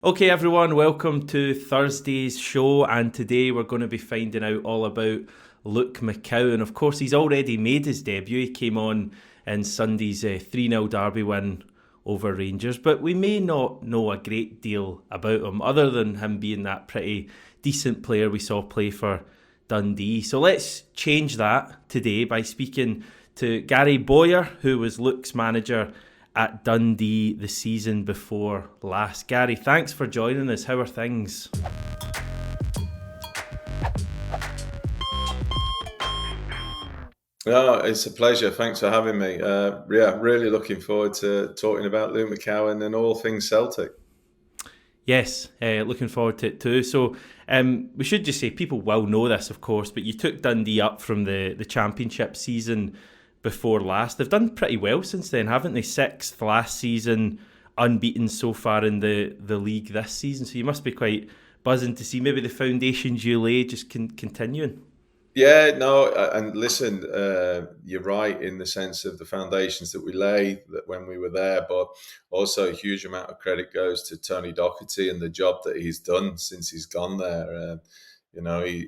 Okay, everyone, welcome to Thursday's show. And today we're going to be finding out all about Luke McCowan. Of course, he's already made his debut. He came on in Sunday's 3-0 derby win over Rangers, but we may not know a great deal about him other than him being that pretty decent player we saw play for Dundee. So let's change that today by speaking to Gary Bowyer, who was Luke's manager at Dundee the season before last. Gary, thanks for joining us. How are things? Oh, it's a pleasure. Thanks for having me. Really looking forward to talking about Luke McCowan and all things Celtic. Yes, looking forward to it too. So we should just say people will know this, of course, but you took Dundee up from the championship season before last. They've done pretty well since then, haven't they? Sixth last season, unbeaten so far in the league this season. So you must be quite buzzing to see maybe the foundations you lay just continuing. Yeah, no, and listen, you're right in the sense of the foundations that we laid that when we were there, but also a huge amount of credit goes to Tony Docherty and the job that he's done since he's gone there.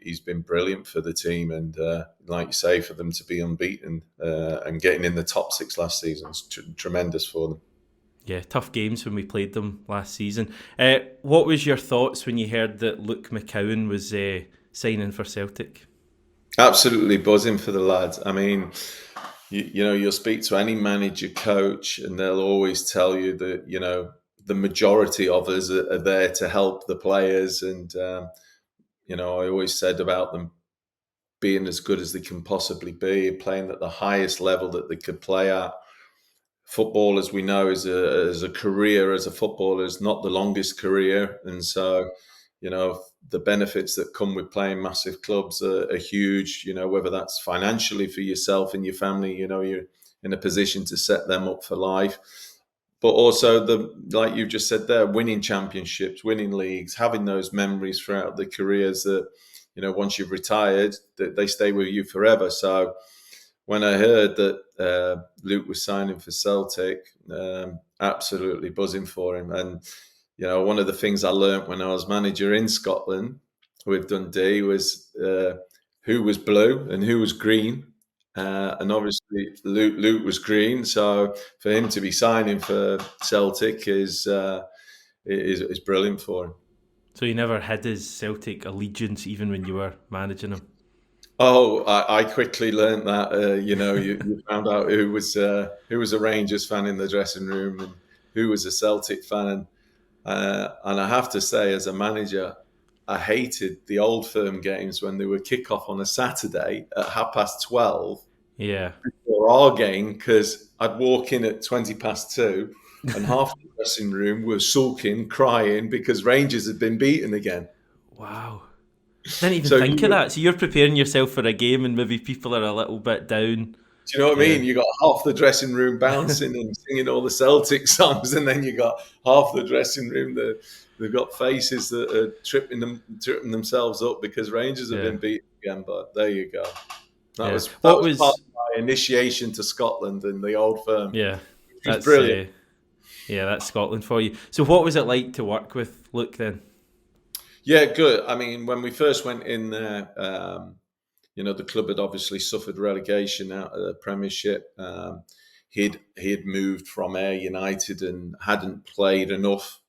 He's been brilliant for the team, and like you say, for them to be unbeaten and getting in the top six last season is tremendous for them. Yeah, tough games when we played them last season. What was your thoughts when you heard that Luke McCowan was signing for Celtic? Absolutely buzzing for the lads. I mean, you'll speak to any manager, coach, and they'll always tell you that the majority of us are there to help the players. And I always said about them being as good as they can possibly be, playing at the highest level that they could play at. Football, as we know, as a career as a footballer is not the longest career, and so the benefits that come with playing massive clubs are huge. Whether that's financially for yourself and your family, you're in a position to set them up for life, but also like you just said there, winning championships, winning leagues, having those memories throughout the careers that once you've retired, that they stay with you forever. So when I heard that Luke was signing for Celtic, absolutely buzzing for him. And one of the things I learnt when I was manager in Scotland with Dundee was who was blue and who was green. And obviously Luke was green, so for him to be signing for Celtic is brilliant for him. So you never had his Celtic allegiance even when you were managing him? Oh, I quickly learnt that. You found out who was a Rangers fan in the dressing room and who was a Celtic fan. And I have to say, as a manager, I hated the old firm games when they were kick off on a Saturday at 12:30 Yeah. for our game, because I'd walk in at 2:20 and half the dressing room was sulking, crying because Rangers had been beaten again. Wow. Didn't even So think of that. So you're preparing yourself for a game and maybe people are a little bit down. do you know what I Yeah. mean? You got half the dressing room bouncing and singing all the Celtic songs, and then you got half the dressing room that they've got faces that are tripping themselves up because Rangers have Yeah. been beaten again. But there you go. That Yeah. was that What was part was of my initiation to Scotland and the old firm. yeah, It was that's brilliant. yeah, that's Scotland for you. So what was it like to work with Luke then? Yeah, good. I mean, when we first went in there, the club had obviously suffered relegation out of the Premiership. He had moved from Ayr United and hadn't played enough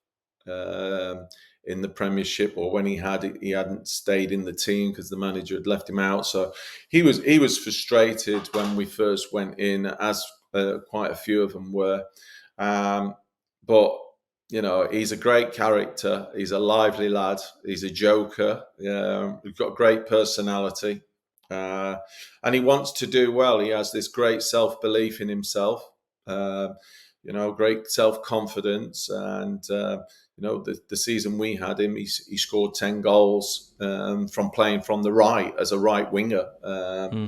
um, in the Premiership, or when he hadn't stayed in the team because the manager had left him out. So he was frustrated when we first went in, as quite a few of them were. But he's a great character. He's a lively lad. He's a joker. He's got great personality, uh, and he wants to do well. He has this great self belief in himself. Uh, great self confidence, and the season we had him, he scored 10 goals from playing from the right as a right winger, Hmm.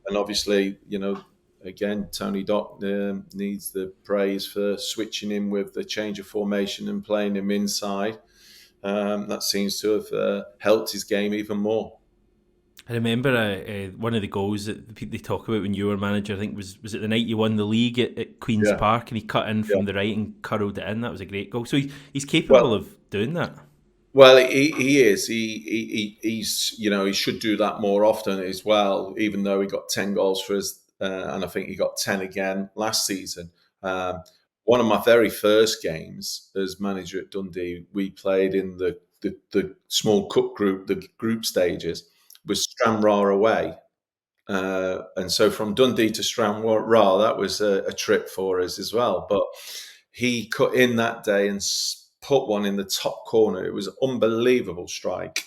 and obviously, again, Tony Dock needs the praise for switching him with the change of formation and playing him inside. That seems to have helped his game even more. I remember one of the goals that they talk about when you were manager, I think was it the night you won the league at Queen's Yeah, Park, and he cut in yeah. from the right and curled it in. That was a great goal. So he's capable Well, of doing that. well, he is. He's he should do that more often as well. Even though he got 10 goals for us, and I think he got 10 again last season. Um, One of my very first games as manager at Dundee, we played in the small cup group, the group stages, was Stranraer away. And so from Dundee to Stranraer, that was a trip for us as well. But he cut in that day and put one in the top corner. It was an unbelievable strike.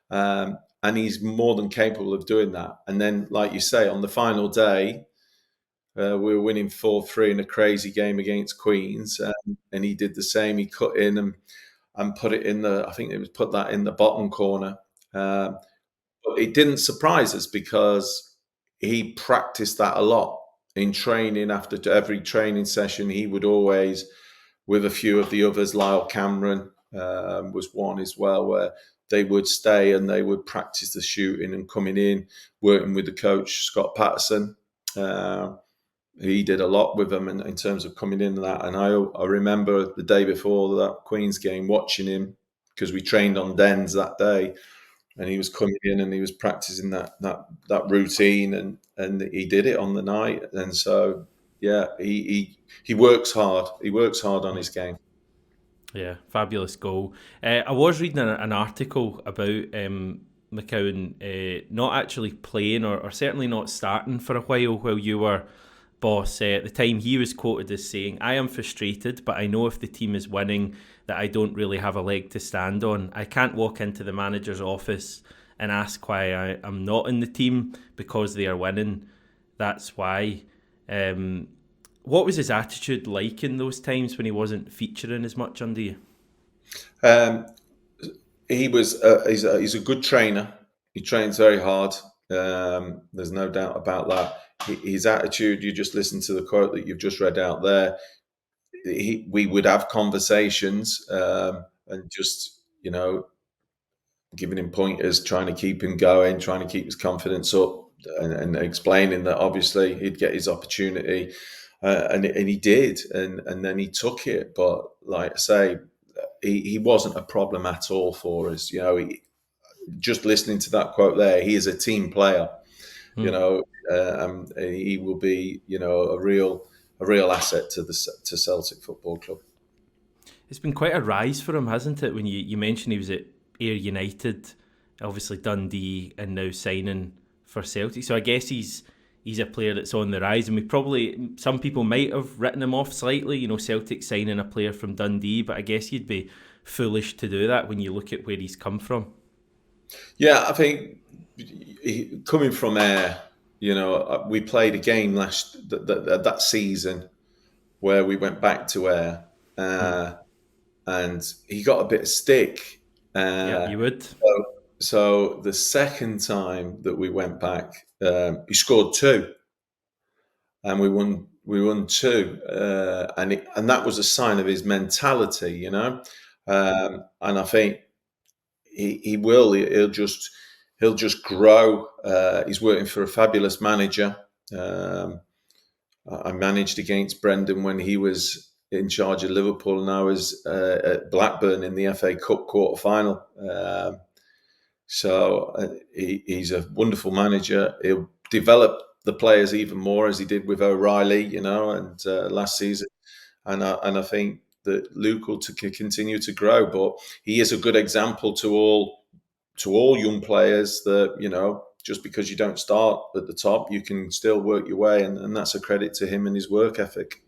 And he's more than capable of doing that. And then, like you say, on the final day, we were winning 4-3 in a crazy game against Queens. And he did the same. He cut in and put it in I think it was put that in the bottom corner. But it didn't surprise us because he practiced that a lot in training. After every training session, he would always, with a few of the others, Lyle Cameron was one as well, where they would stay and they would practice the shooting and coming in, working with the coach, Scott Patterson. He did a lot with them in terms of coming in and that. And I remember the day before that Queen's game watching him because we trained on Dens that day, and he was coming in and he was practicing that routine, and he did it on the night. And so yeah, he works hard. He works hard on his game. Yeah, fabulous goal. I was reading an article about McCowan not actually playing or certainly not starting for a while you were boss. At the time, he was quoted as saying, "I am frustrated, but I know if the team is winning that I don't really have a leg to stand on. I can't walk into the manager's office and ask why I am not in the team because they are winning. That's why." What was his attitude like in those times when he wasn't featuring as much under you? Um, he's a good trainer. He trains very hard. There's no doubt about that. His attitude, you just listen to the quote that you've just read out there. We would have conversations and just, giving him pointers, trying to keep him going, trying to keep his confidence up, and explaining that obviously he'd get his opportunity, and he did, and then he took it. But like I say, he wasn't a problem at all for us. Just listening to that quote there, he is a team player. He will be, a real asset to Celtic Football Club. It's been quite a rise for him, hasn't it? When you mentioned he was at Ayr United, obviously Dundee, and now signing for Celtic. So I guess he's a player that's on the rise, and some people might have written him off slightly. Celtic signing a player from Dundee, but I guess you'd be foolish to do that when you look at where he's come from. Yeah, I think coming from Ayr, we played a game that season where we went back to Ayr, and he got a bit of stick. Yeah, you would. So the second time that we went back, he scored two, and we won. We won two, and that was a sign of his mentality, And I think he will. He'll just grow. He's working for a fabulous manager. I managed against Brendan when he was in charge of Liverpool, and I was at Blackburn in the FA Cup quarter final. So he's a wonderful manager. He'll develop the players even more as he did with O'Reilly, and last season. And I think that Luke will continue to grow. But he is a good example to all young players that just because you don't start at the top, you can still work your way, and that's a credit to him and his work ethic.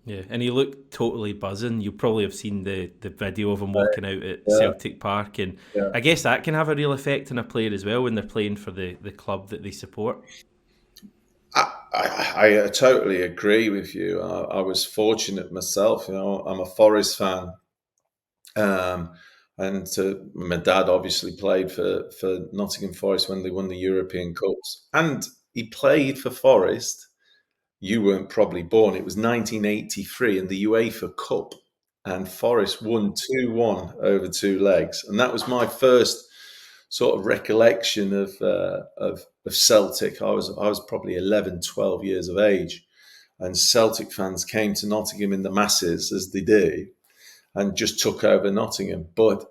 Yeah, and he looked totally buzzing. You probably have seen the video of him walking out at Yeah. Celtic Park, and Yeah. I guess that can have a real effect on a player as well when they're playing for the club that they support. I totally agree with you. I was fortunate myself. I'm a Forest fan, and my dad obviously played for Nottingham Forest when they won the European Cups, and he played for Forest. You weren't probably born. It was 1983 in the UEFA Cup, and Forest won 2-1 over two legs, and that was my first sort of recollection of Celtic. I was probably 11, 12 years of age, and Celtic fans came to Nottingham in the masses, as they do, and just took over Nottingham. But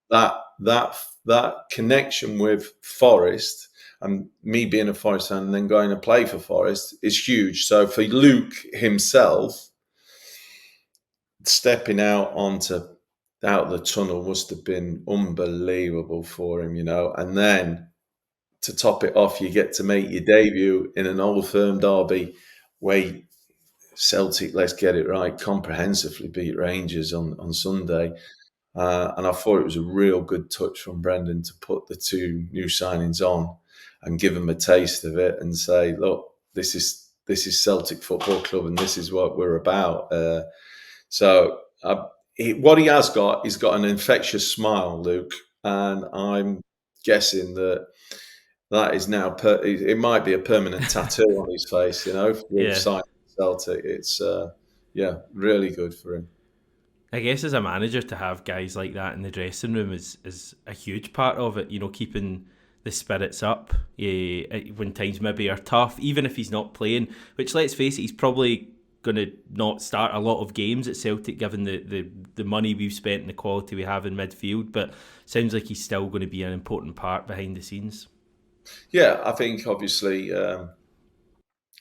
that connection with Forest, and me being a Forest fan and then going to play for Forest, is huge. So for Luke himself, stepping out the tunnel must have been unbelievable for him, and then to top it off, you get to make your debut in an Old Firm derby where Celtic, let's get it right, comprehensively beat Rangers on Sunday. And I thought it was a real good touch from Brendan to put the two new signings on and give them a taste of it and say, look, this is Celtic Football Club and this is what we're about. What he has got, he's got an infectious smile, Luke, and I'm guessing that is now it might be a permanent tattoo on his face, with signing Celtic. It's really good for him. I guess as a manager, to have guys like that in the dressing room is a huge part of it, keeping the spirits up when times maybe are tough, even if he's not playing, which, let's face it, he's probably going to not start a lot of games at Celtic given the money we've spent and the quality we have in midfield, but sounds like he's still going to be an important part behind the scenes. Yeah, I think obviously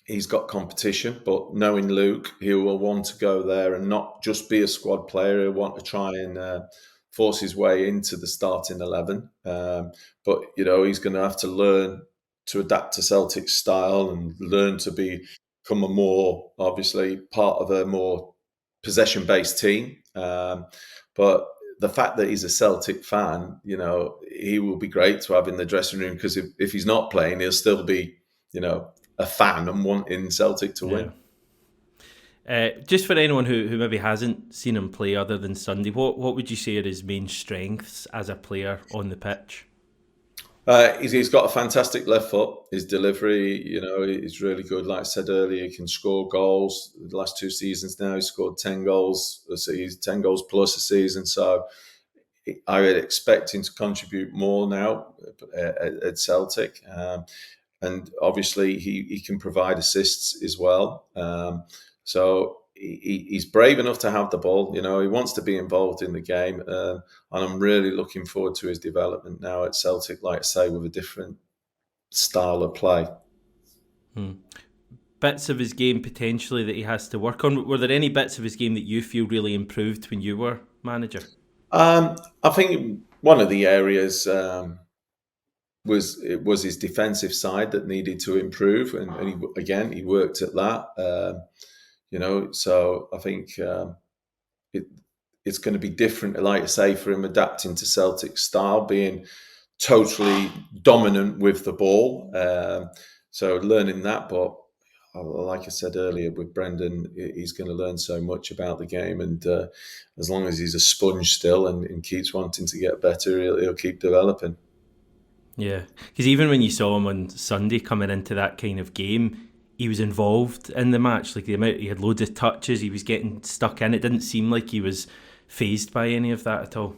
he's got competition, but knowing Luke, he will want to go there and not just be a squad player. He'll want to try and force his way into the starting 11. But, he's going to have to learn to adapt to Celtic's style and learn to become a more, obviously, part of a more possession-based team. But the fact that he's a Celtic fan, he will be great to have in the dressing room, because if he's not playing, he'll still be, a fan and wanting Celtic to win. Just for anyone who maybe hasn't seen him play other than Sunday, what would you say are his main strengths as a player on the pitch? He's got a fantastic left foot. His delivery, is really good. Like I said earlier, he can score goals. The last 2 seasons now, he's scored 10 goals. So he's 10 goals plus a season. So I would expect him to contribute more now at Celtic. And obviously, he can provide assists as well. So he's brave enough to have the ball. He wants to be involved in the game. And I'm really looking forward to his development now at Celtic, like I say, with a different style of play. Bits of his game potentially that he has to work on. Were there any bits of his game that you feel really improved when you were manager? I think one of the areas was his defensive side that needed to improve, and he worked at that. So I think it's going to be different, like I say, for him adapting to Celtic style, being totally dominant with the ball. So learning that, but like I said earlier, with Brendan, he's going to learn so much about the game, and as long as he's a sponge still and keeps wanting to get better, he'll keep developing. Yeah, because even when you saw him on Sunday coming into that kind of game, he was involved in the match. Like he had loads of touches, he was getting stuck in. It didn't seem like he was fazed by any of that at all.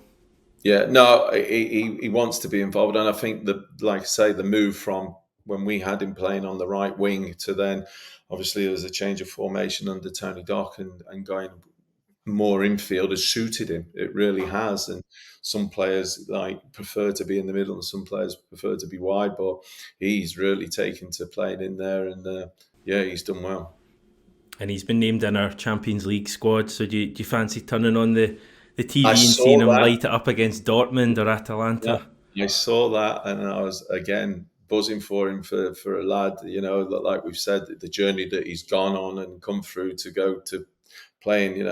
Yeah, no, he wants to be involved, and I think like I say, the move from when we had him playing on the right wing to then, obviously, there was a change of formation under Tony Dock and going more infield has suited him. It really has. And some players prefer to be in the middle and some players prefer to be wide, but he's really taken to playing in there, and he's done well. And he's been named in our Champions League squad, so do you fancy turning on the TV and seeing him light it up against Dortmund or Atalanta? Yeah, I saw that, and I was, again, buzzing for him for a lad, like we've said, the journey that he's gone on and come through to go to playing,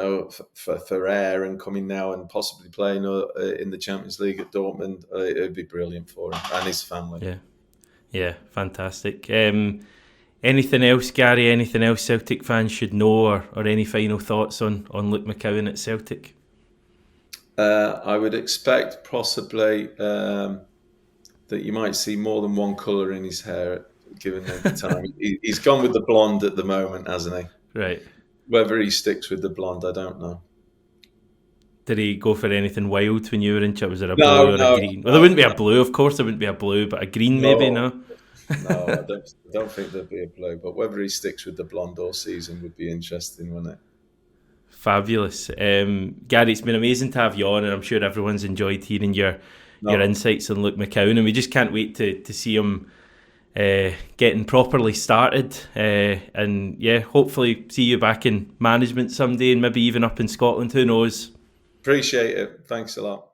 for air and coming now and possibly playing in the Champions League at Dortmund. It'd be brilliant for him and his family. Yeah, fantastic. Anything else, Gary? Anything else Celtic fans should know, or any final thoughts on Luke McCowan at Celtic? I would expect possibly that you might see more than one colour in his hair given the time. He's gone with the blonde at the moment, hasn't he? Right. Whether he sticks with the blonde, I don't know. Did he go for anything wild when you were in chat? Was there a No, blue or no, a green? Well, no, there wouldn't be a no. blue, of course. There wouldn't be a blue, but a green maybe. No. No, I don't think there'd be a blue. But whether he sticks with the blonde all season would be interesting, wouldn't it? Fabulous, Gary. It's been amazing to have you on, and I'm sure everyone's enjoyed hearing your insights on Luke McCowan, and we just can't wait to see him getting properly started, and yeah, hopefully see you back in management someday, and maybe even up in Scotland. Who knows? Appreciate it. Thanks a lot.